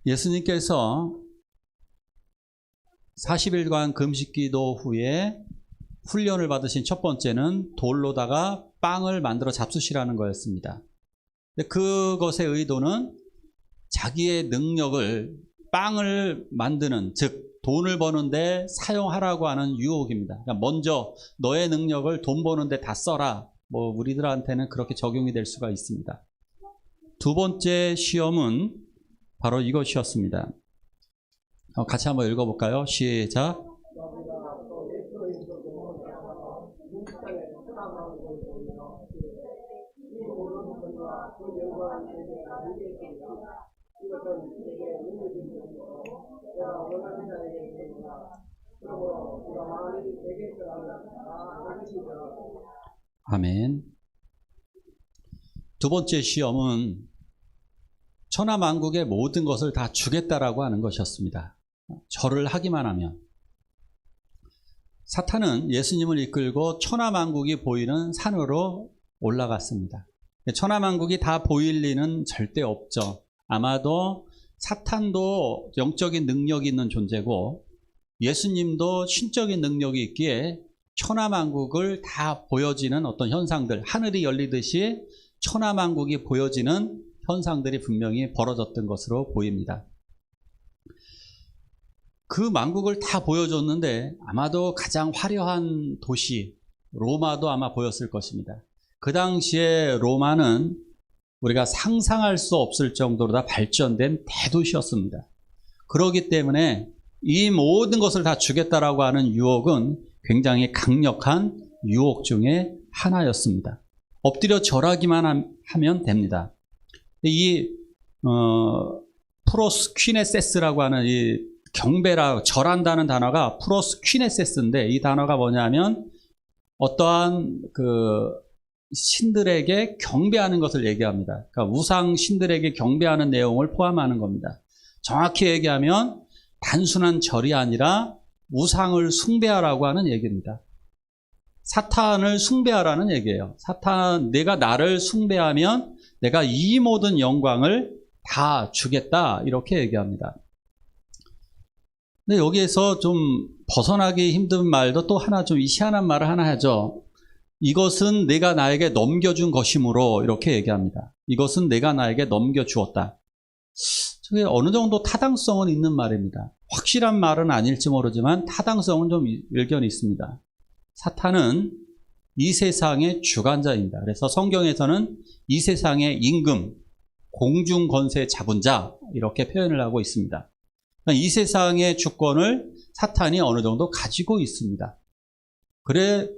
예수님께서 40일간 금식기도 후에 훈련을 받으신 첫 번째는 돌로다가 빵을 만들어 잡수시라는 거였습니다. 그것의 의도는 자기의 능력을 빵을 만드는, 즉 돈을 버는데 사용하라고 하는 유혹입니다. 그러니까 먼저 너의 능력을 돈 버는데 다 써라. 우리들한테는 그렇게 적용이 될 수가 있습니다. 두 번째 시험은 바로 이것이었습니다. 같이 한번 읽어볼까요? 시작. 아멘. 두 번째 시험은 천하만국의 모든 것을 다 주겠다라고 하는 것이었습니다. 절을 하기만 하면. 사탄은 예수님을 이끌고 천하만국이 보이는 산으로 올라갔습니다. 천하만국이 다 보일 리는 절대 없죠. 아마도 사탄도 영적인 능력이 있는 존재고 예수님도 신적인 능력이 있기에 천하만국을 다 보여지는 어떤 현상들, 하늘이 열리듯이 천하만국이 보여지는 현상들이 분명히 벌어졌던 것으로 보입니다. 그 만국을 다 보여줬는데 아마도 가장 화려한 도시 로마도 아마 보였을 것입니다. 그 당시에 로마는 우리가 상상할 수 없을 정도로 다 발전된 대도시였습니다. 그렇기 때문에 이 모든 것을 다 주겠다라고 하는 유혹은 굉장히 강력한 유혹 중에 하나였습니다. 엎드려 절하기만 하면 됩니다. 이 프로스퀴네세스라고 하는 이 경배라 절한다는 단어가 프로스퀴네세스인데 이 단어가 뭐냐면 어떠한 신들에게 경배하는 것을 얘기합니다. 그러니까 우상 신들에게 경배하는 내용을 포함하는 겁니다. 정확히 얘기하면 단순한 절이 아니라 우상을 숭배하라고 하는 얘기입니다. 사탄을 숭배하라는 얘기예요. 내가 나를 숭배하면 내가 이 모든 영광을 다 주겠다 이렇게 얘기합니다. 근데 여기에서 좀 벗어나기 힘든 말도 또 하나 좀 희한한 말을 하나 하죠. 이것은 내가 나에게 넘겨준 것이므로 이렇게 얘기합니다. 이것은 내가 나에게 넘겨주었다. 저게 어느 정도 타당성은 있는 말입니다. 확실한 말은 아닐지 모르지만 타당성은 좀 일견이 있습니다. 사탄은 이 세상의 주관자입니다. 그래서 성경에서는 이 세상의 임금, 공중권세 잡은 자 이렇게 표현을 하고 있습니다. 이 세상의 주권을 사탄이 어느 정도 가지고 있습니다.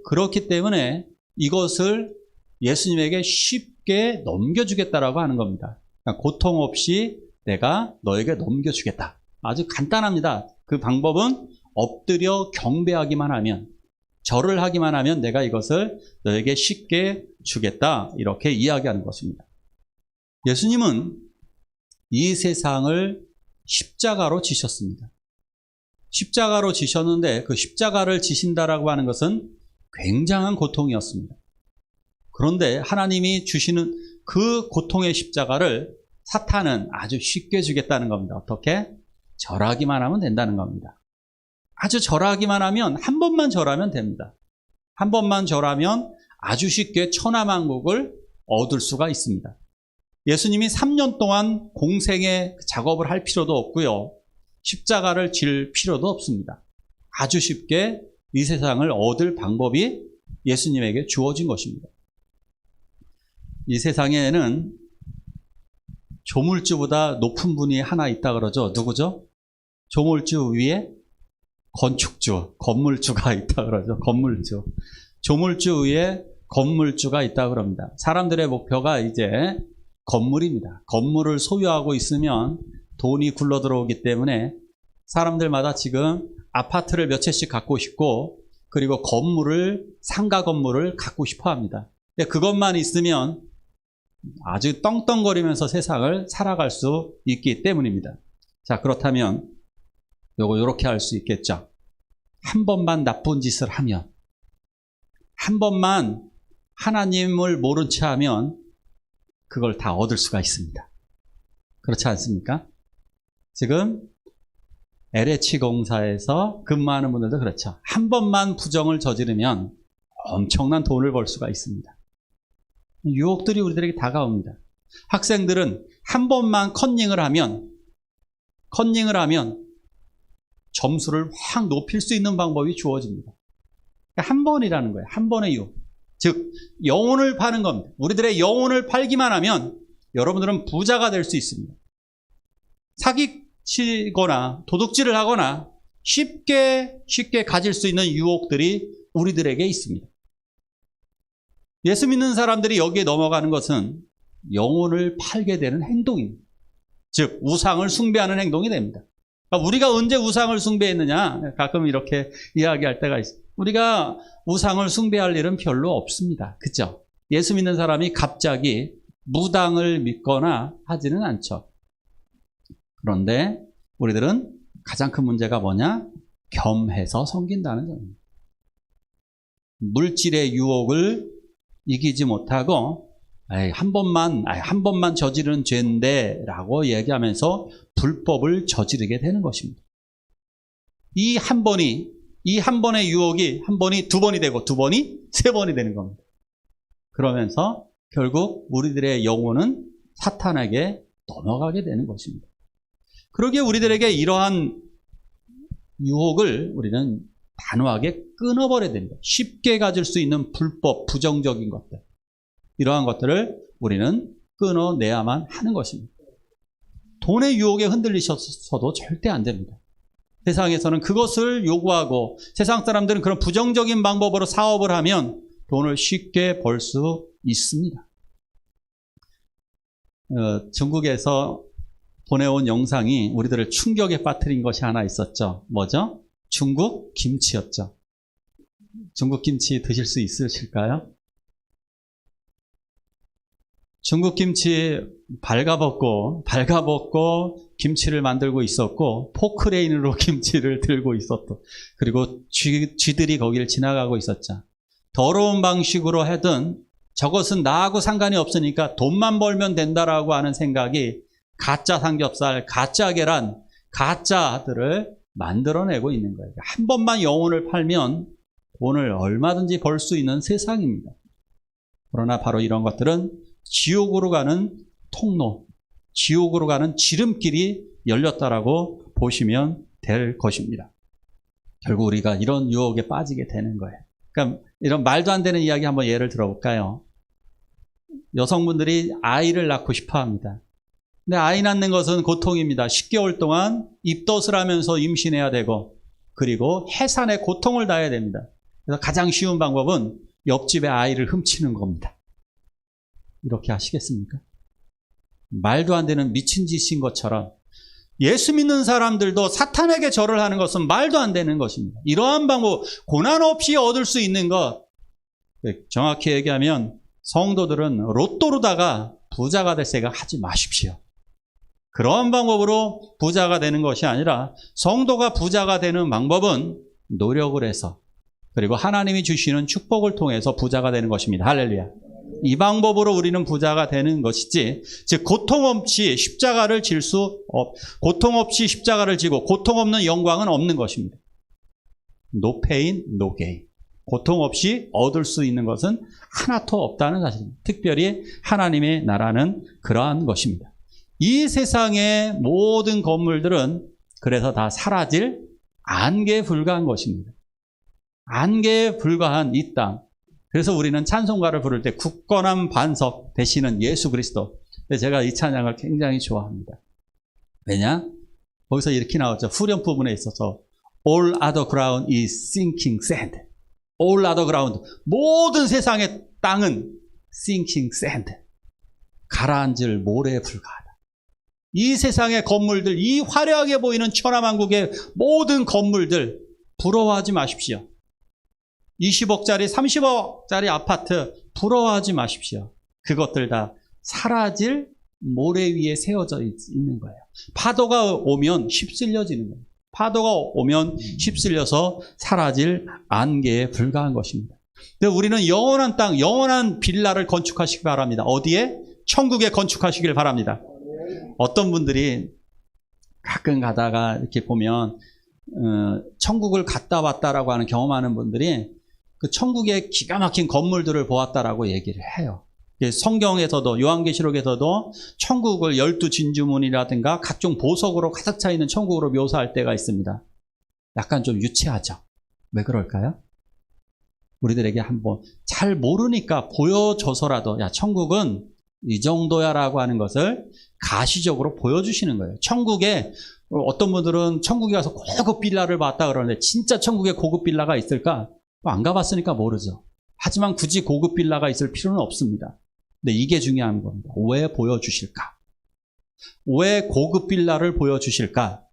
그렇기 때문에 이것을 예수님에게 쉽게 넘겨주겠다라고 하는 겁니다. 그러니까 고통 없이 내가 너에게 넘겨주겠다. 아주 간단합니다. 그 방법은 엎드려 경배하기만 하면, 절을 하기만 하면 내가 이것을 너에게 쉽게 주겠다. 이렇게 이야기하는 것입니다. 예수님은 이 세상을 십자가로 지셨습니다. 십자가로 지셨는데 그 십자가를 지신다라고 하는 것은 굉장한 고통이었습니다. 그런데 하나님이 주시는 그 고통의 십자가를 사탄은 아주 쉽게 주겠다는 겁니다. 어떻게? 절하기만 하면 된다는 겁니다. 아주 절하기만 하면, 한 번만 절하면 됩니다. 한 번만 절하면 아주 쉽게 천하만국을 얻을 수가 있습니다. 예수님이 3년 동안 공생의 작업을 할 필요도 없고요. 십자가를 질 필요도 없습니다. 아주 쉽게 이 세상을 얻을 방법이 예수님에게 주어진 것입니다. 이 세상에는 조물주보다 높은 분이 하나 있다 그러죠. 누구죠? 조물주 위에 건축주, 건물주가 있다 그러죠. 건물주. 조물주 위에 건물주가 있다 그럽니다. 사람들의 목표가 이제 건물입니다. 건물을 소유하고 있으면 돈이 굴러 들어오기 때문에 사람들마다 지금 아파트를 몇 채씩 갖고 싶고 그리고 상가 건물을 갖고 싶어 합니다. 근데 그것만 있으면 아주 떵떵거리면서 세상을 살아갈 수 있기 때문입니다. 자, 그렇다면 이렇게 할 수 있겠죠. 한 번만 나쁜 짓을 하면, 한 번만 하나님을 모른 채 하면 그걸 다 얻을 수가 있습니다. 그렇지 않습니까? 지금 LH 공사에서 근무하는 분들도 그렇죠. 한 번만 부정을 저지르면 엄청난 돈을 벌 수가 있습니다. 유혹들이 우리들에게 다가옵니다. 학생들은 한 번만 컨닝을 하면 점수를 확 높일 수 있는 방법이 주어집니다. 한 번이라는 거예요. 한 번의 유혹. 즉 영혼을 파는 겁니다. 우리들의 영혼을 팔기만 하면 여러분들은 부자가 될 수 있습니다. 사기치거나 도둑질을 하거나 쉽게 가질 수 있는 유혹들이 우리들에게 있습니다. 예수 믿는 사람들이 여기에 넘어가는 것은 영혼을 팔게 되는 행동입니다. 즉 우상을 숭배하는 행동이 됩니다. 그러니까 우리가 언제 우상을 숭배했느냐, 가끔 이렇게 이야기할 때가 있어요. 우리가 우상을 숭배할 일은 별로 없습니다. 그죠? 예수 믿는 사람이 갑자기 무당을 믿거나 하지는 않죠. 그런데 우리들은 가장 큰 문제가 뭐냐? 겸해서 섬긴다는 점입니다. 물질의 유혹을 이기지 못하고 한 번만 저지른 죄인데 라고 얘기하면서 불법을 저지르게 되는 것입니다. 이 한 번의 유혹이 한 번이 두 번이 되고 두 번이 세 번이 되는 겁니다. 그러면서 결국 우리들의 영혼은 사탄에게 넘어가게 되는 것입니다. 그러기에 우리들에게 이러한 유혹을 우리는 단호하게 끊어버려야 됩니다. 쉽게 가질 수 있는 불법, 부정적인 것들, 이러한 것들을 우리는 끊어내야만 하는 것입니다. 돈의 유혹에 흔들리셔서도 절대 안 됩니다. 세상에서는 그것을 요구하고 세상 사람들은 그런 부정적인 방법으로 사업을 하면 돈을 쉽게 벌 수 있습니다. 중국에서 보내온 영상이 우리들을 충격에 빠뜨린 것이 하나 있었죠. 뭐죠? 중국 김치였죠. 중국 김치 드실 수 있으실까요? 중국 김치 발가벗고 김치를 만들고 있었고 포크레인으로 김치를 들고 있었고 그리고 쥐들이 거기를 지나가고 있었죠. 더러운 방식으로 하든 저것은 나하고 상관이 없으니까 돈만 벌면 된다라고 하는 생각이 가짜 삼겹살, 가짜 계란, 가짜들을 만들어내고 있는 거예요. 한 번만 영혼을 팔면 돈을 얼마든지 벌 수 있는 세상입니다. 그러나 바로 이런 것들은 지옥으로 가는 통로, 지옥으로 가는 지름길이 열렸다라고 보시면 될 것입니다. 결국 우리가 이런 유혹에 빠지게 되는 거예요. 그러니까 이런 말도 안 되는 이야기 한번 예를 들어볼까요? 여성분들이 아이를 낳고 싶어 합니다. 근데 아이 낳는 것은 고통입니다. 10개월 동안 입덧을 하면서 임신해야 되고 그리고 해산의 고통을 다해야 됩니다. 그래서 가장 쉬운 방법은 옆집의 아이를 훔치는 겁니다. 이렇게 하시겠습니까? 말도 안 되는 미친 짓인 것처럼 예수 믿는 사람들도 사탄에게 절을 하는 것은 말도 안 되는 것입니다. 이러한 방법, 고난 없이 얻을 수 있는 것, 정확히 얘기하면 성도들은 로또로다가 부자가 될 생각 하지 마십시오. 그러한 방법으로 부자가 되는 것이 아니라 성도가 부자가 되는 방법은 노력을 해서 그리고 하나님이 주시는 축복을 통해서 부자가 되는 것입니다. 할렐루야. 이 방법으로 우리는 부자가 되는 것이지, 즉 고통 없이 십자가를 지고 고통 없는 영광은 없는 것입니다. No pain, no gain. 고통 없이 얻을 수 있는 것은 하나도 없다는 사실입니다. 특별히 하나님의 나라는 그러한 것입니다. 이 세상의 모든 건물들은 그래서 다 사라질 안개에 불과한 것입니다. 안개에 불과한 이 땅. 그래서 우리는 찬송가를 부를 때 굳건한 반석 되시는 예수 그리스도. 제가 이 찬양을 굉장히 좋아합니다. 왜냐? 거기서 이렇게 나오죠. 후렴 부분에 있어서 All other ground is sinking sand. All other ground. 모든 세상의 땅은 sinking sand. 가라앉을 모래에 불과하다. 이 세상의 건물들, 이 화려하게 보이는 천하만국의 모든 건물들 부러워하지 마십시오. 20억짜리, 30억짜리 아파트 부러워하지 마십시오. 그것들 다 사라질 모래 위에 세워져 있는 거예요. 파도가 오면 휩쓸려지는 거예요. 파도가 오면 휩쓸려서 사라질 안개에 불과한 것입니다. 근데 우리는 영원한 땅, 영원한 빌라를 건축하시기 바랍니다. 어디에? 천국에 건축하시길 바랍니다. 어떤 분들이 가끔 가다가 이렇게 보면 천국을 갔다 왔다라고 하는 경험하는 분들이 그 천국의 기가 막힌 건물들을 보았다라고 얘기를 해요. 성경에서도 요한계시록에서도 천국을 12진주문이라든가 각종 보석으로 가득 차 있는 천국으로 묘사할 때가 있습니다. 약간 좀 유치하죠. 왜 그럴까요? 우리들에게 한번 잘 모르니까 보여줘서라도 야 천국은 이 정도야라고 하는 것을 가시적으로 보여주시는 거예요. 천국에 어떤 분들은 천국에 가서 고급 빌라를 봤다 그러는데 진짜 천국에 고급 빌라가 있을까? 안 가봤으니까 모르죠. 하지만 굳이 고급 빌라가 있을 필요는 없습니다. 근데 이게 중요한 겁니다. 왜 보여주실까? 왜 고급 빌라를 보여주실까?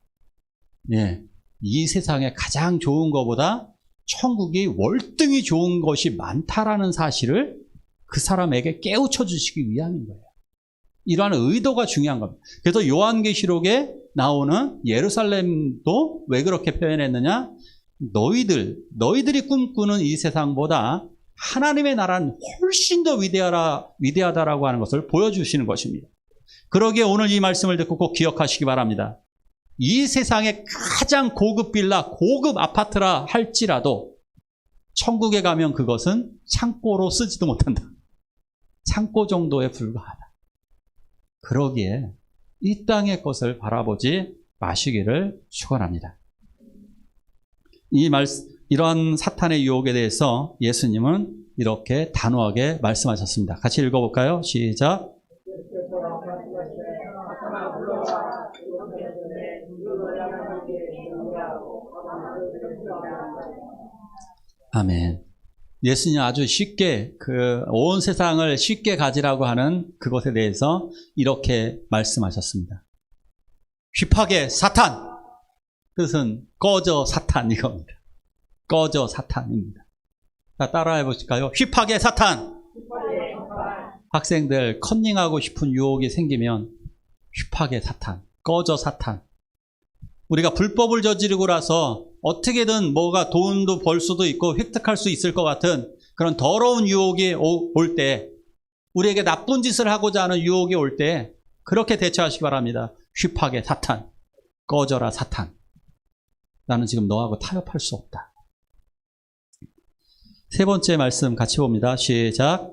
예, 이 세상에 가장 좋은 것보다 천국이 월등히 좋은 것이 많다라는 사실을 그 사람에게 깨우쳐 주시기 위함인 거예요. 이러한 의도가 중요한 겁니다. 그래서 요한계시록에 나오는 예루살렘도 왜 그렇게 표현했느냐? 너희들이 꿈꾸는 이 세상보다 하나님의 나라는 훨씬 더 위대하다라고 하는 것을 보여주시는 것입니다. 그러기에 오늘 이 말씀을 듣고 꼭 기억하시기 바랍니다. 이 세상에 가장 고급 빌라, 고급 아파트라 할지라도 천국에 가면 그것은 창고로 쓰지도 못한다. 창고 정도에 불과하다. 그러기에 이 땅의 것을 바라보지 마시기를 축원합니다. 이러한 사탄의 유혹에 대해서 예수님은 이렇게 단호하게 말씀하셨습니다. 같이 읽어볼까요? 시작. 아멘. 예수님 아주 쉽게 온 세상을 쉽게 가지라고 하는 그것에 대해서 이렇게 말씀하셨습니다. 휘파게 사탄! 뜻은 꺼져 사탄 이겁니다. 꺼져 사탄입니다. 자, 따라해 보실까요? 휘파게 사탄! 학생들 컨닝하고 싶은 유혹이 생기면 휘파게 사탄, 꺼져 사탄. 우리가 불법을 저지르고 나서 어떻게든 뭐가 돈도 벌 수도 있고 획득할 수 있을 것 같은 그런 더러운 유혹이 올 때, 우리에게 나쁜 짓을 하고자 하는 유혹이 올 때 그렇게 대처하시기 바랍니다. 휘파게 사탄, 꺼져라 사탄. 나는 지금 너하고 타협할 수 없다. 세 번째 말씀 같이 봅니다. 시작.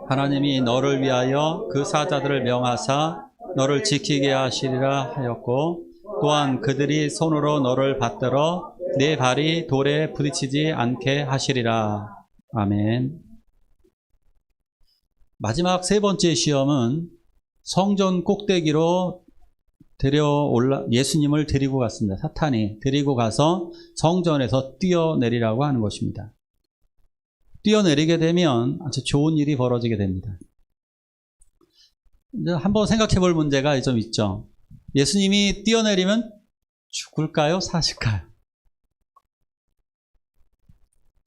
하나님이 너를 위하여 그 사자들을 명하사 너를 지키게 하시리라 하였고 또한 그들이 손으로 너를 받들어 네 발이 돌에 부딪히지 않게 하시리라. 아멘. 마지막 세 번째 시험은 성전 꼭대기로 예수님을 데리고 갔습니다. 사탄이 데리고 가서 성전에서 뛰어내리라고 하는 것입니다. 뛰어내리게 되면 아주 좋은 일이 벌어지게 됩니다. 이제 한번 생각해 볼 문제가 좀 있죠. 예수님이 뛰어내리면 죽을까요? 사실까요?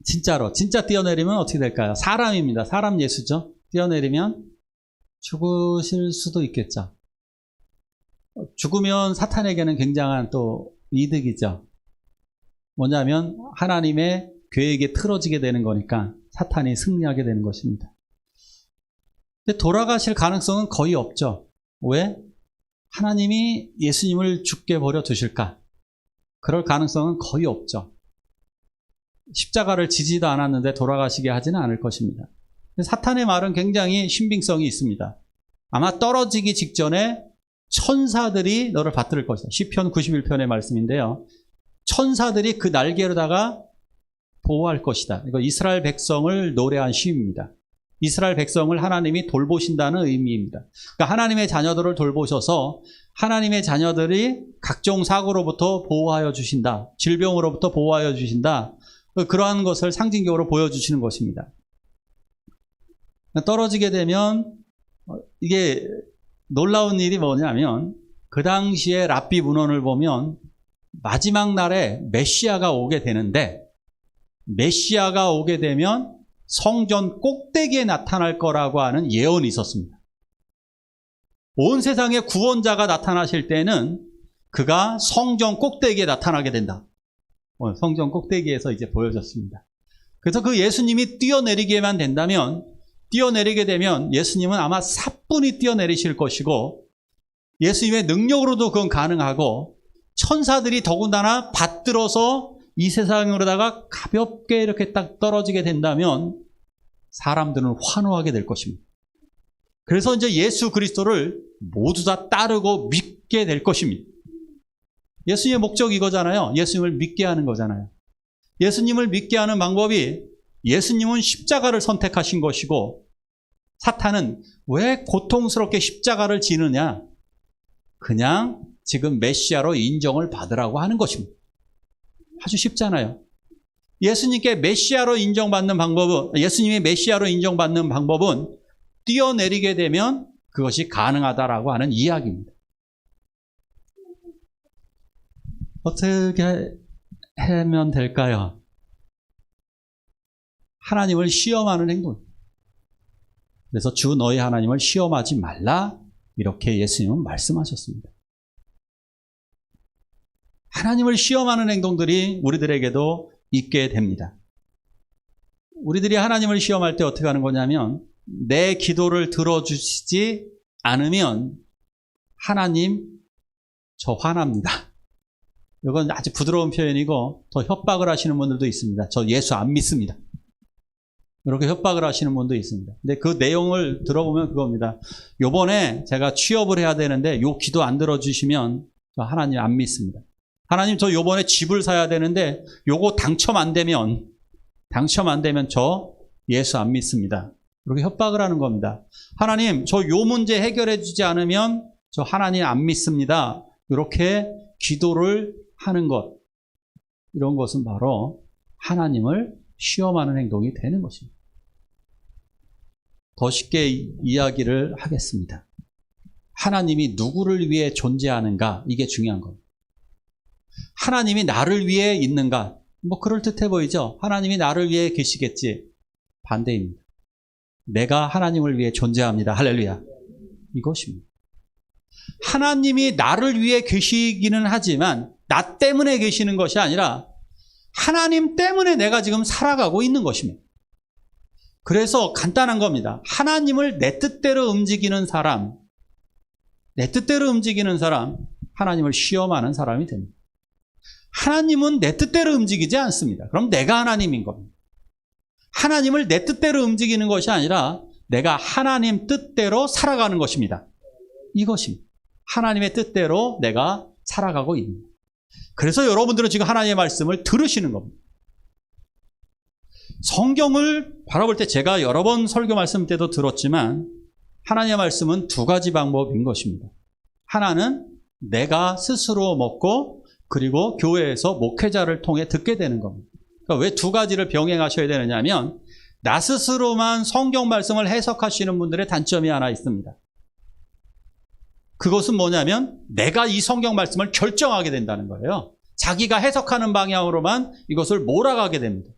진짜로, 진짜 뛰어내리면 어떻게 될까요? 사람입니다. 사람 예수죠. 뛰어내리면 죽으실 수도 있겠죠. 죽으면 사탄에게는 굉장한 또 이득이죠. 뭐냐면 하나님의 계획에 틀어지게 되는 거니까 사탄이 승리하게 되는 것입니다. 근데 돌아가실 가능성은 거의 없죠. 왜? 하나님이 예수님을 죽게 버려 두실까? 그럴 가능성은 거의 없죠. 십자가를 지지도 않았는데 돌아가시게 하지는 않을 것입니다. 사탄의 말은 굉장히 신빙성이 있습니다. 아마 떨어지기 직전에 천사들이 너를 받들 것이다. 시편 91편의 말씀인데요. 천사들이 그 날개로다가 보호할 것이다. 이거 이스라엘 백성을 노래한 시입니다. 이스라엘 백성을 하나님이 돌보신다는 의미입니다. 그러니까 하나님의 자녀들을 돌보셔서 하나님의 자녀들이 각종 사고로부터 보호하여 주신다. 질병으로부터 보호하여 주신다. 그러한 것을 상징적으로 보여주시는 것입니다. 떨어지게 되면 이게 놀라운 일이 뭐냐면 그 당시에 랍비 문헌을 보면 마지막 날에 메시아가 오게 되는데 메시아가 오게 되면 성전 꼭대기에 나타날 거라고 하는 예언이 있었습니다. 온 세상의 구원자가 나타나실 때는 그가 성전 꼭대기에 나타나게 된다. 성전 꼭대기에서 이제 보여졌습니다. 그래서 그 예수님이 뛰어내리게만 된다면, 뛰어내리게 되면 예수님은 아마 사뿐히 뛰어내리실 것이고, 예수님의 능력으로도 그건 가능하고, 천사들이 더군다나 받들어서 이 세상으로다가 가볍게 이렇게 딱 떨어지게 된다면 사람들은 환호하게 될 것입니다. 그래서 이제 예수 그리스도를 모두 다 따르고 믿게 될 것입니다. 예수님의 목적이 이거잖아요. 예수님을 믿게 하는 거잖아요. 예수님을 믿게 하는 방법이, 예수님은 십자가를 선택하신 것이고, 사탄은 왜 고통스럽게 십자가를 지느냐? 그냥 지금 메시아로 인정을 받으라고 하는 것입니다. 아주 쉽잖아요. 예수님께 메시아로 인정받는 방법은, 예수님의 메시아로 인정받는 방법은 뛰어내리게 되면 그것이 가능하다라고 하는 이야기입니다. 어떻게 하면 될까요? 하나님을 시험하는 행동. 그래서 주 너희 하나님을 시험하지 말라, 이렇게 예수님은 말씀하셨습니다. 하나님을 시험하는 행동들이 우리들에게도 있게 됩니다. 우리들이 하나님을 시험할 때 어떻게 하는 거냐면, 내 기도를 들어주시지 않으면 하나님, 저 화납니다. 이건 아주 부드러운 표현이고, 더 협박을 하시는 분들도 있습니다. 저 예수 안 믿습니다. 이렇게 협박을 하시는 분도 있습니다. 근데 그 내용을 들어보면 그겁니다. 요번에 제가 취업을 해야 되는데 요 기도 안 들어주시면 저 하나님 안 믿습니다. 하나님, 저 요번에 집을 사야 되는데 요거 당첨 안 되면 저 예수 안 믿습니다. 이렇게 협박을 하는 겁니다. 하나님, 저 요 문제 해결해 주지 않으면 저 하나님 안 믿습니다. 이렇게 기도를 하는 것, 이런 것은 바로 하나님을 시험하는 행동이 되는 것입니다. 더 쉽게 이야기를 하겠습니다. 하나님이 누구를 위해 존재하는가, 이게 중요한 겁니다. 하나님이 나를 위해 있는가? 뭐 그럴듯해 보이죠? 하나님이 나를 위해 계시겠지. 반대입니다. 내가 하나님을 위해 존재합니다. 할렐루야. 이것입니다. 하나님이 나를 위해 계시기는 하지만 나 때문에 계시는 것이 아니라 하나님 때문에 내가 지금 살아가고 있는 것입니다. 그래서 간단한 겁니다. 하나님을 내 뜻대로 움직이는 사람, 하나님을 시험하는 사람이 됩니다. 하나님은 내 뜻대로 움직이지 않습니다. 그럼 내가 하나님인 겁니다. 하나님을 내 뜻대로 움직이는 것이 아니라 내가 하나님 뜻대로 살아가는 것입니다. 이것입니다. 하나님의 뜻대로 내가 살아가고 있는 거예요. 그래서 여러분들은 지금 하나님의 말씀을 들으시는 겁니다. 성경을 바라볼 때 제가 여러 번 설교 말씀 때도 들었지만 하나님의 말씀은 두 가지 방법인 것입니다. 하나는 내가 스스로 먹고 그리고 교회에서 목회자를 통해 듣게 되는 겁니다. 그러니까 왜 두 가지를 병행하셔야 되느냐면, 나 스스로만 성경 말씀을 해석하시는 분들의 단점이 하나 있습니다. 그것은 뭐냐면 내가 이 성경 말씀을 결정하게 된다는 거예요. 자기가 해석하는 방향으로만 이것을 몰아가게 됩니다.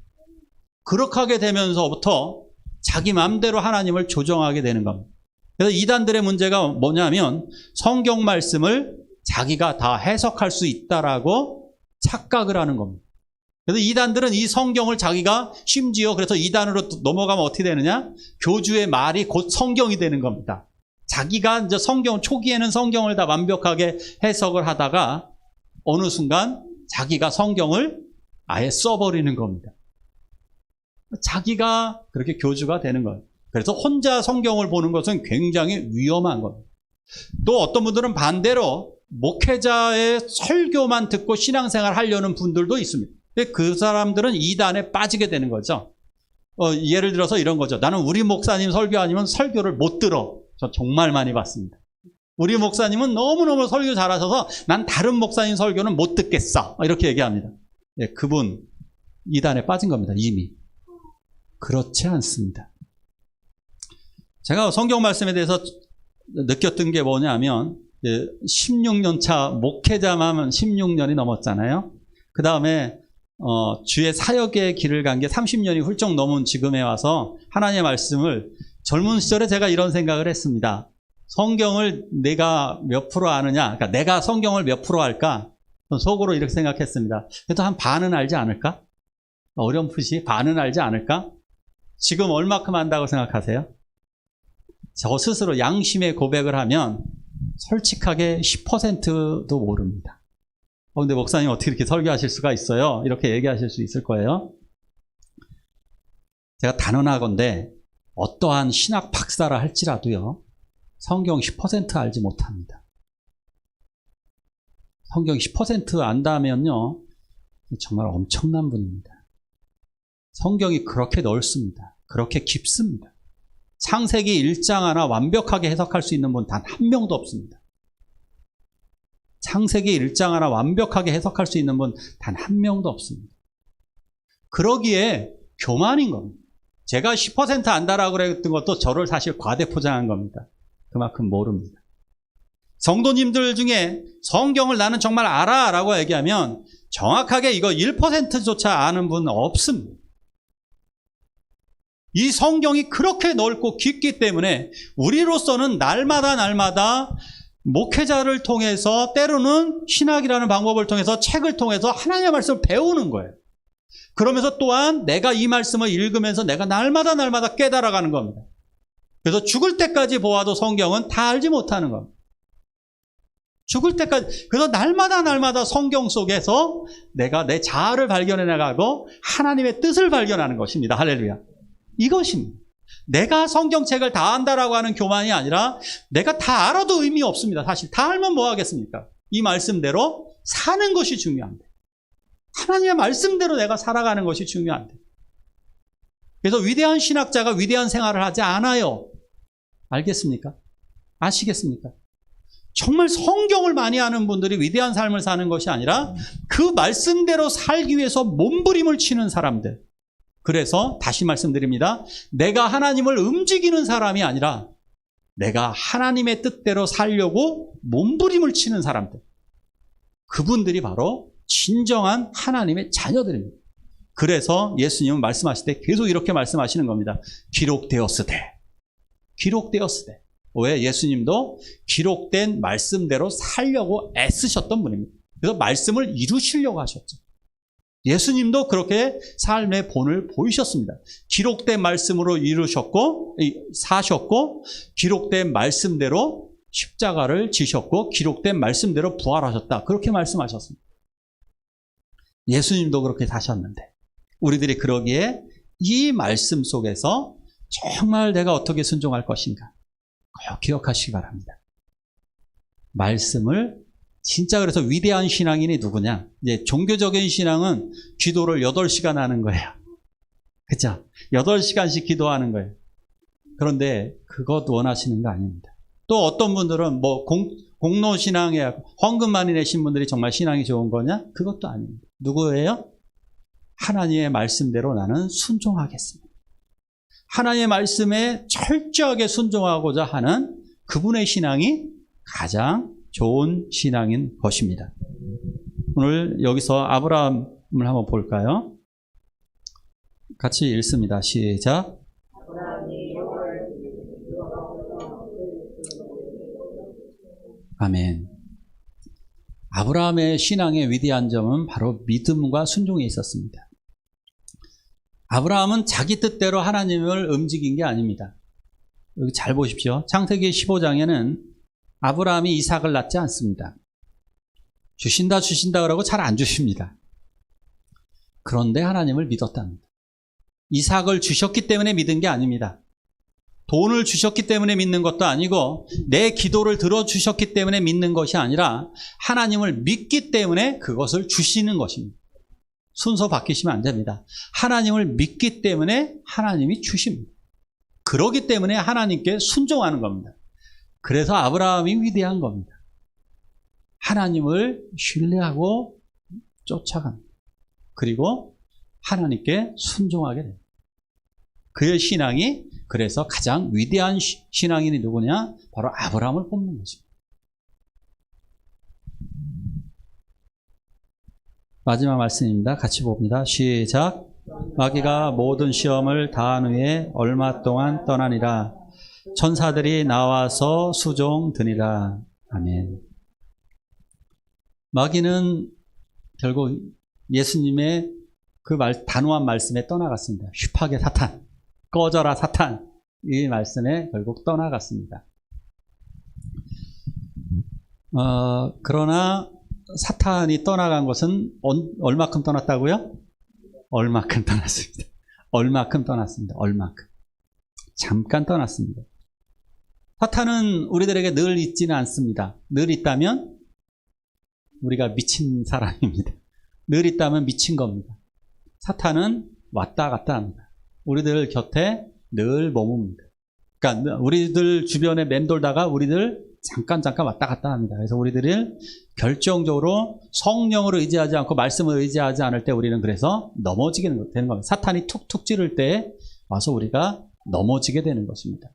그렇게 하게 되면서부터 자기 마음대로 하나님을 조정하게 되는 겁니다. 그래서 이단들의 문제가 뭐냐면 성경 말씀을 자기가 다 해석할 수 있다라고 착각을 하는 겁니다. 그래서 이단들은 이 성경을 자기가, 심지어 그래서 이단으로 넘어가면 어떻게 되느냐? 교주의 말이 곧 성경이 되는 겁니다. 자기가 이제 초기에는 성경을 다 완벽하게 해석을 하다가 어느 순간 자기가 성경을 아예 써버리는 겁니다. 자기가 그렇게 교주가 되는 거예요. 그래서 혼자 성경을 보는 것은 굉장히 위험한 겁니다. 또 어떤 분들은 반대로 목회자의 설교만 듣고 신앙생활 하려는 분들도 있습니다. 근데 그 사람들은 이단에 빠지게 되는 거죠. 예를 들어서 이런 거죠. 나는 우리 목사님 설교 아니면 설교를 못 들어. 저 정말 많이 봤습니다. 우리 목사님은 너무너무 설교 잘하셔서 난 다른 목사님 설교는 못 듣겠어. 이렇게 얘기합니다. 예, 그분 이단에 빠진 겁니다. 이미. 그렇지 않습니다. 제가 성경 말씀에 대해서 느꼈던 게 뭐냐면 16년 차 목회자만 16년이 넘었잖아요. 그 다음에 주의 사역의 길을 간 게 30년이 훌쩍 넘은 지금에 와서 하나님의 말씀을, 젊은 시절에 제가 이런 생각을 했습니다. 성경을 내가 몇 프로 아느냐, 그러니까 내가 성경을 몇 프로 알까? 속으로 이렇게 생각했습니다. 그래도 한 반은 알지 않을까? 어렴풋이 반은 알지 않을까? 지금 얼마큼 안다고 생각하세요? 저 스스로 양심의 고백을 하면 솔직하게 10%도 모릅니다. 근데 목사님 어떻게 이렇게 설교하실 수가 있어요? 이렇게 얘기하실 수 있을 거예요. 제가 단언하건대 어떠한 신학 박사라 할지라도요, 성경 10% 알지 못합니다. 성경 10% 안다면요, 정말 엄청난 분입니다. 성경이 그렇게 넓습니다. 그렇게 깊습니다. 창세기 1장 하나 완벽하게 해석할 수 있는 분 단 한 명도 없습니다. 창세기 1장 하나 완벽하게 해석할 수 있는 분 단 한 명도 없습니다. 그러기에 교만인 겁니다. 제가 10% 안다라고 그랬던 것도 저를 사실 과대포장한 겁니다. 그만큼 모릅니다. 성도님들 중에 성경을 나는 정말 알아 라고 얘기하면 정확하게 이거 1%조차 아는 분 없습니다. 이 성경이 그렇게 넓고 깊기 때문에 우리로서는 날마다 목회자를 통해서, 때로는 신학이라는 방법을 통해서, 책을 통해서 하나님의 말씀을 배우는 거예요. 그러면서 또한 내가 이 말씀을 읽으면서 내가 날마다 깨달아가는 겁니다. 그래서 죽을 때까지 보아도 성경은 다 알지 못하는 겁니다. 죽을 때까지. 그래서 날마다 성경 속에서 내가 내 자아를 발견해 나가고 하나님의 뜻을 발견하는 것입니다. 할렐루야. 이것입니다. 내가 성경책을 다 안다라고 하는 교만이 아니라 내가 다 알아도 의미 없습니다. 사실 다 알면 뭐 하겠습니까? 이 말씀대로 사는 것이 중요한데, 하나님의 말씀대로 내가 살아가는 것이 중요한데. 그래서 위대한 신학자가 위대한 생활을 하지 않아요. 알겠습니까? 아시겠습니까? 정말 성경을 많이 아는 분들이 위대한 삶을 사는 것이 아니라 그 말씀대로 살기 위해서 몸부림을 치는 사람들. 그래서 다시 말씀드립니다. 내가 하나님을 움직이는 사람이 아니라 내가 하나님의 뜻대로 살려고 몸부림을 치는 사람들. 그분들이 바로 진정한 하나님의 자녀들입니다. 그래서 예수님은 말씀하실 때 계속 이렇게 말씀하시는 겁니다. 기록되었으되. 기록되었으되. 왜? 예수님도 기록된 말씀대로 살려고 애쓰셨던 분입니다. 그래서 말씀을 이루시려고 하셨죠. 예수님도 그렇게 삶의 본을 보이셨습니다. 기록된 말씀으로 이루셨고, 사셨고, 기록된 말씀대로 십자가를 지셨고, 기록된 말씀대로 부활하셨다. 그렇게 말씀하셨습니다. 예수님도 그렇게 사셨는데, 우리들이 그러기에 이 말씀 속에서 정말 내가 어떻게 순종할 것인가 꼭 기억하시기 바랍니다. 말씀을 진짜. 그래서 위대한 신앙인이 누구냐? 이제 종교적인 신앙은 기도를 8시간 하는 거예요. 그죠? 8시간씩 기도하는 거예요. 그런데 그것 원하시는 거 아닙니다. 또 어떤 분들은 뭐 공로 신앙에 헌금 많이 내신 분들이 정말 신앙이 좋은 거냐? 그것도 아닙니다. 누구예요? 하나님의 말씀대로 나는 순종하겠습니다. 하나님의 말씀에 철저하게 순종하고자 하는 그분의 신앙이 가장 좋은 신앙인 것입니다. 오늘 여기서 아브라함을 한번 볼까요? 같이 읽습니다. 시작. 아멘. 아브라함의 신앙의 위대한 점은 바로 믿음과 순종에 있었습니다. 아브라함은 자기 뜻대로 하나님을 움직인 게 아닙니다. 여기 잘 보십시오. 창세기 15장에는 아브라함이 이삭을 낳지 않습니다. 주신다 그러고 잘 안 주십니다. 그런데 하나님을 믿었답니다. 이삭을 주셨기 때문에 믿은 게 아닙니다. 돈을 주셨기 때문에 믿는 것도 아니고 내 기도를 들어주셨기 때문에 믿는 것이 아니라 하나님을 믿기 때문에 그것을 주시는 것입니다. 순서 바뀌시면 안 됩니다. 하나님을 믿기 때문에 하나님이 주십니다. 그러기 때문에 하나님께 순종하는 겁니다. 그래서 아브라함이 위대한 겁니다. 하나님을 신뢰하고 쫓아갑니다. 그리고 하나님께 순종하게 됩니다. 그의 신앙이 그래서 가장 위대한 신앙인이 누구냐? 바로 아브라함을 뽑는 것입니다. 마지막 말씀입니다. 같이 봅니다. 시작. 마귀가 모든 시험을 다한 후에 얼마 동안 떠나니라. 천사들이 나와서 수종드니라. 아멘. 마귀는 결국 예수님의 단호한 말씀에 떠나갔습니다. 휘파게 사탄, 꺼져라 사탄, 이 말씀에 결국 떠나갔습니다. 그러나 사탄이 떠나간 것은 얼마큼 떠났다고요? 얼마큼 떠났습니다. 얼마큼 떠났습니다. 얼마큼. 잠깐 떠났습니다. 사탄은 우리들에게 늘 있지는 않습니다. 늘 있다면 우리가 미친 사람입니다. 늘 있다면 미친 겁니다. 사탄은 왔다 갔다 합니다. 우리들 곁에 늘 머뭅니다. 그러니까 우리들 주변에 맴돌다가 우리들 잠깐 왔다 갔다 합니다. 그래서 우리들을 결정적으로 성령을 의지하지 않고 말씀을 의지하지 않을 때 우리는 그래서 넘어지게 되는 겁니다. 사탄이 툭툭 찌를 때 와서 우리가 넘어지게 되는 것입니다.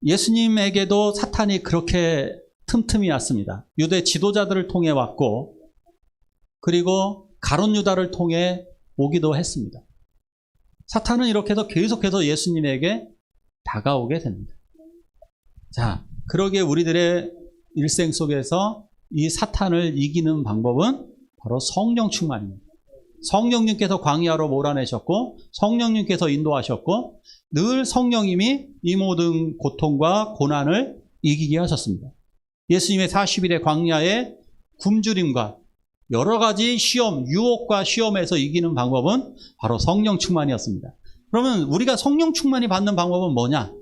예수님에게도 사탄이 그렇게 틈틈이 왔습니다. 유대 지도자들을 통해 왔고, 그리고 가룟 유다를 통해 오기도 했습니다. 사탄은 이렇게 해서 계속해서 예수님에게 다가오게 됩니다. 자, 그러기에 우리들의 일생 속에서 이 사탄을 이기는 방법은 바로 성령 충만입니다. 성령님께서 광야로 몰아내셨고, 성령님께서 인도하셨고, 늘 성령님이 이 모든 고통과 고난을 이기게 하셨습니다. 예수님의 40일의 광야의 굶주림과 여러 가지 시험, 유혹과 시험에서 이기는 방법은 바로 성령 충만이었습니다. 그러면 우리가 성령 충만이 받는 방법은 뭐냐?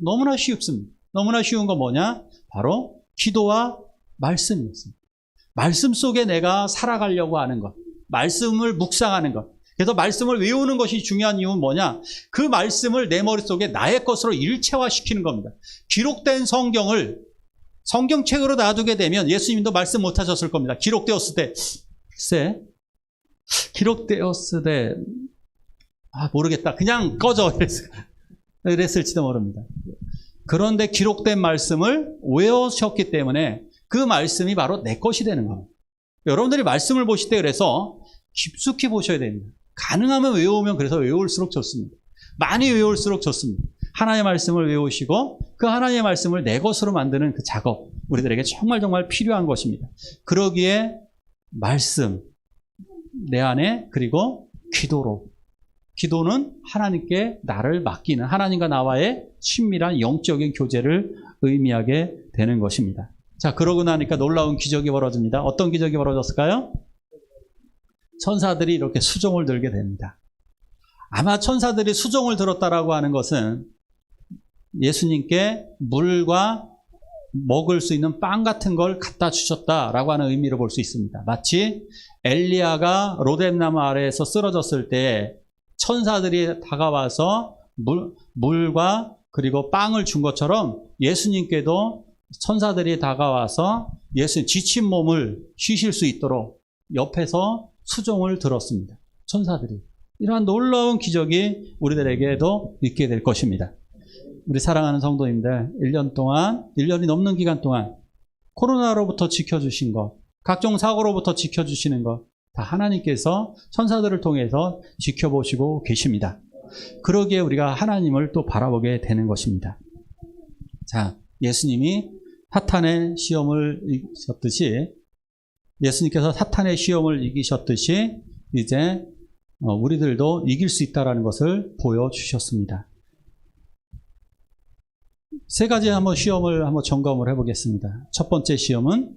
너무나 쉽습니다. 너무나 쉬운 건 뭐냐? 바로 기도와 말씀이었습니다. 말씀 속에 내가 살아가려고 하는 것, 말씀을 묵상하는 것. 그래서 말씀을 외우는 것이 중요한 이유는 뭐냐? 그 말씀을 내 머릿속에 나의 것으로 일체화시키는 겁니다. 기록된 성경을 성경책으로 놔두게 되면 예수님도 말씀 못하셨을 겁니다. 기록되었을 때, 글쎄, 기록되었을 때, 모르겠다. 그냥 꺼져. 이랬을지도 모릅니다. 그런데 기록된 말씀을 외우셨기 때문에 그 말씀이 바로 내 것이 되는 겁니다. 여러분들이 말씀을 보실 때 그래서 깊숙이 보셔야 됩니다. 가능하면 외우면 그래서 외울수록 좋습니다. 많이 외울수록 좋습니다. 하나님의 말씀을 외우시고 그 하나님의 말씀을 내 것으로 만드는 그 작업, 우리들에게 정말 필요한 것입니다. 그러기에 말씀, 내 안에, 그리고 기도는 하나님께 나를 맡기는, 하나님과 나와의 친밀한 영적인 교제를 의미하게 되는 것입니다. 자, 그러고 나니까 놀라운 기적이 벌어집니다. 어떤 기적이 벌어졌을까요? 천사들이 이렇게 수종을 들게 됩니다. 아마 천사들이 수종을 들었다라고 하는 것은 예수님께 물과 먹을 수 있는 빵 같은 걸 갖다 주셨다라고 하는 의미로 볼 수 있습니다. 마치 엘리야가 로뎀나무 아래에서 쓰러졌을 때 천사들이 다가와서 물과 그리고 빵을 준 것처럼 예수님께도 천사들이 다가와서 예수님 지친 몸을 쉬실 수 있도록 옆에서 수종을 들었습니다. 천사들이. 이러한 놀라운 기적이 우리들에게도 있게 될 것입니다. 우리 사랑하는 성도님들, 1년 동안, 1년이 넘는 기간 동안 코로나로부터 지켜주신 것, 각종 사고로부터 지켜주시는 것, 다 하나님께서 천사들을 통해서 지켜보시고 계십니다. 그러기에 우리가 하나님을 또 바라보게 되는 것입니다. 자, 예수님이 사탄의 시험을 이기셨듯이, 예수님께서 사탄의 시험을 이기셨듯이 이제 우리들도 이길 수 있다는 것을 보여주셨습니다. 세 가지 한번 시험을 한번 점검을 해보겠습니다. 첫 번째 시험은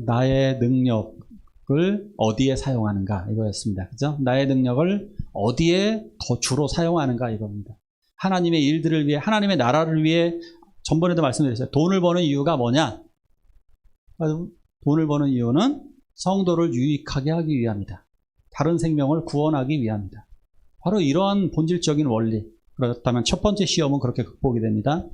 나의 능력을 어디에 사용하는가, 이거였습니다. 그죠? 나의 능력을 어디에 더 주로 사용하는가, 이겁니다. 하나님의 일들을 위해, 하나님의 나라를 위해, 전번에도 말씀드렸어요. 돈을 버는 이유가 뭐냐? 돈을 버는 이유는 성도를 유익하게 하기 위함이다. 다른 생명을 구원하기 위함이다. 바로 이러한 본질적인 원리. 그렇다면 첫 번째 시험은 그렇게 극복이 됩니다.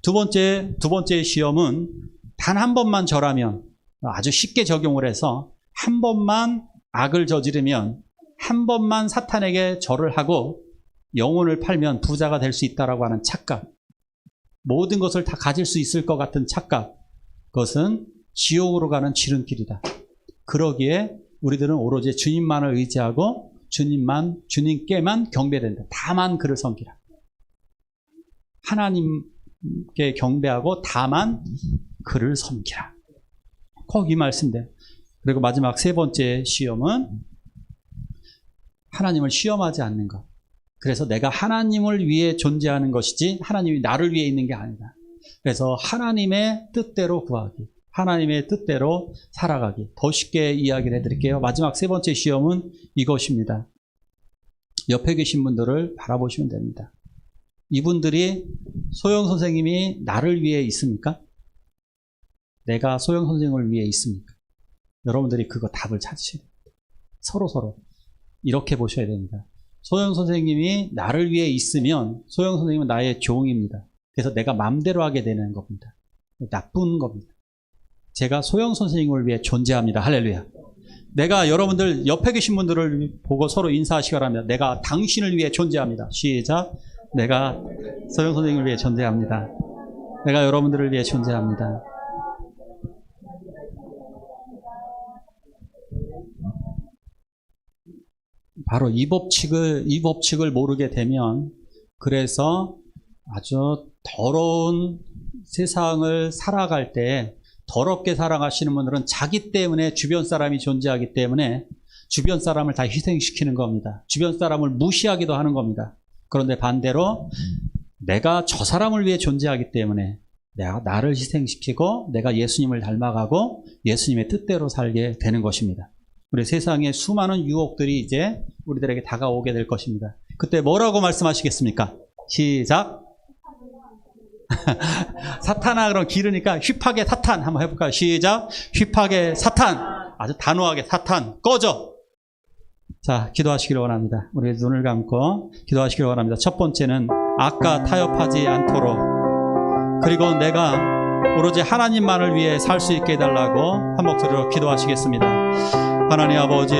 두 번째 시험은 단 한 번만 절하면, 아주 쉽게 적용을 해서 한 번만 악을 저지르면, 한 번만 사탄에게 절을 하고 영혼을 팔면 부자가 될 수 있다라고 하는 착각, 모든 것을 다 가질 수 있을 것 같은 착각, 그것은 지옥으로 가는 지름길이다. 그러기에 우리들은 오로지 주님만을 의지하고 주님께만 경배된다. 다만 그를 섬기라. 하나님께 경배하고 다만 그를 섬기라. 꼭 이 말씀인데, 그리고 마지막 세 번째 시험은 하나님을 시험하지 않는 것. 그래서 내가 하나님을 위해 존재하는 것이지 하나님이 나를 위해 있는 게 아니다. 그래서 하나님의 뜻대로 구하기, 하나님의 뜻대로 살아가기. 더 쉽게 이야기를 해드릴게요. 마지막 세 번째 시험은 이것입니다. 옆에 계신 분들을 바라보시면 됩니다. 이분들이 소영 선생님이 나를 위해 있습니까? 내가 소영 선생님을 위해 있습니까? 여러분들이 그거 답을 찾으셔야 됩니다. 서로 이렇게 보셔야 됩니다. 소영 선생님이 나를 위해 있으면 소영 선생님은 나의 종입니다. 그래서 내가 마음대로 하게 되는 겁니다. 나쁜 겁니다. 제가 소영 선생님을 위해 존재합니다. 할렐루야. 내가 여러분들 옆에 계신 분들을 보고 서로 인사하시기 바랍니다. 내가 당신을 위해 존재합니다. 시작. 내가 소영 선생님을 위해 존재합니다. 내가 여러분들을 위해 존재합니다. 바로 이 법칙을 모르게 되면, 그래서 아주 더러운 세상을 살아갈 때 더럽게 살아가시는 분들은 자기 때문에 주변 사람이 존재하기 때문에 주변 사람을 다 희생시키는 겁니다. 주변 사람을 무시하기도 하는 겁니다. 그런데 반대로 내가 저 사람을 위해 존재하기 때문에 내가 나를 희생시키고 내가 예수님을 닮아가고 예수님의 뜻대로 살게 되는 것입니다. 우리 세상에 수많은 유혹들이 이제 우리들에게 다가오게 될 것입니다. 그때 뭐라고 말씀하시겠습니까? 시작. 사탄아, 그럼 길으니까 휘파게 사탄 한번 해볼까요? 시작. 휘파게 사탄. 아주 단호하게 사탄 꺼져. 자, 기도하시기를 원합니다. 우리 눈을 감고 기도하시기를 원합니다. 첫 번째는 악과 타협하지 않도록, 그리고 내가 오로지 하나님만을 위해 살 수 있게 해달라고 한 목소리로 기도하시겠습니다. 하나님 아버지,